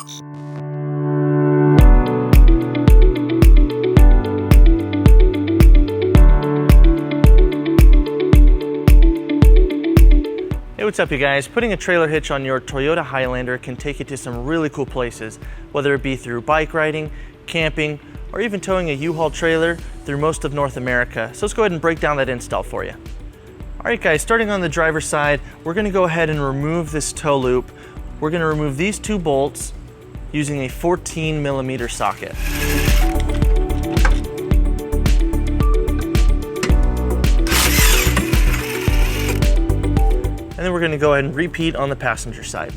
Hey, what's up you guys? Putting a trailer hitch on your Toyota Highlander can take you to some really cool places, whether it be through bike riding, camping, or even towing a U-Haul trailer through most of North America. So let's go ahead and break down that install for you. All right guys, starting on the driver's side, we're gonna go ahead and remove this tow loop. We're gonna remove these two bolts using a 14mm socket. And then we're going to go ahead and repeat on the passenger side.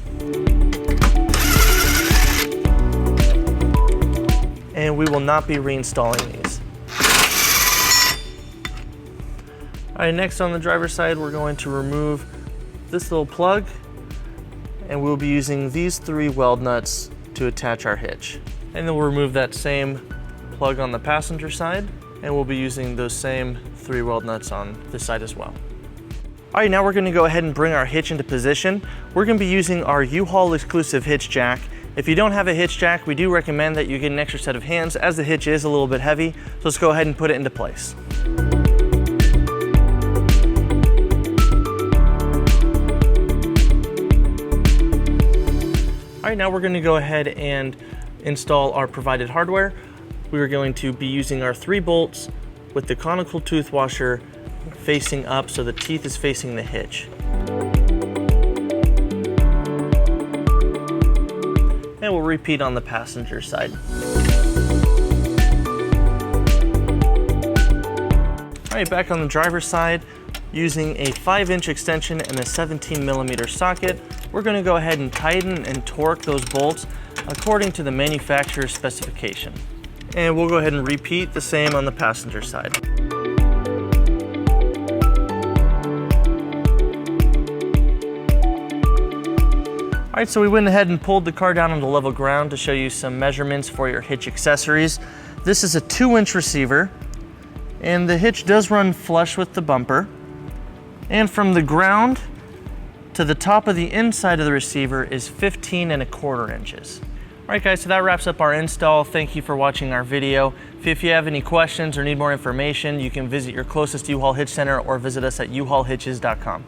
And we will not be reinstalling these. All right, next on the driver's side, we're going to remove this little plug, and we'll be using these 3 weld nuts to attach our hitch. And then we'll remove that same plug on the passenger side, and we'll be using those same 3 weld nuts on this side as well. All right, now we're gonna go ahead and bring our hitch into position. We're gonna be using our U-Haul exclusive hitch jack. If you don't have a hitch jack, we do recommend that you get an extra set of hands as the hitch is a little bit heavy. So let's go ahead and put it into place. All right, now we're gonna go ahead and install our provided hardware. We are going to be using our 3 bolts with the conical tooth washer facing up so the teeth is facing the hitch. And we'll repeat on the passenger side. All right, back on the driver's side, using a 5-inch extension and a 17mm socket, we're going to go ahead and tighten and torque those bolts according to the manufacturer's specification. And we'll go ahead and repeat the same on the passenger side. All right, so we went ahead and pulled the car down onto level ground to show you some measurements for your hitch accessories. This is a 2-inch receiver, and the hitch does run flush with the bumper. And from the ground to the top of the inside of the receiver is 15¼ inches. All right guys, so that wraps up our install. Thank you for watching our video. If you have any questions or need more information, you can visit your closest U-Haul Hitch Center or visit us at uhaulhitches.com.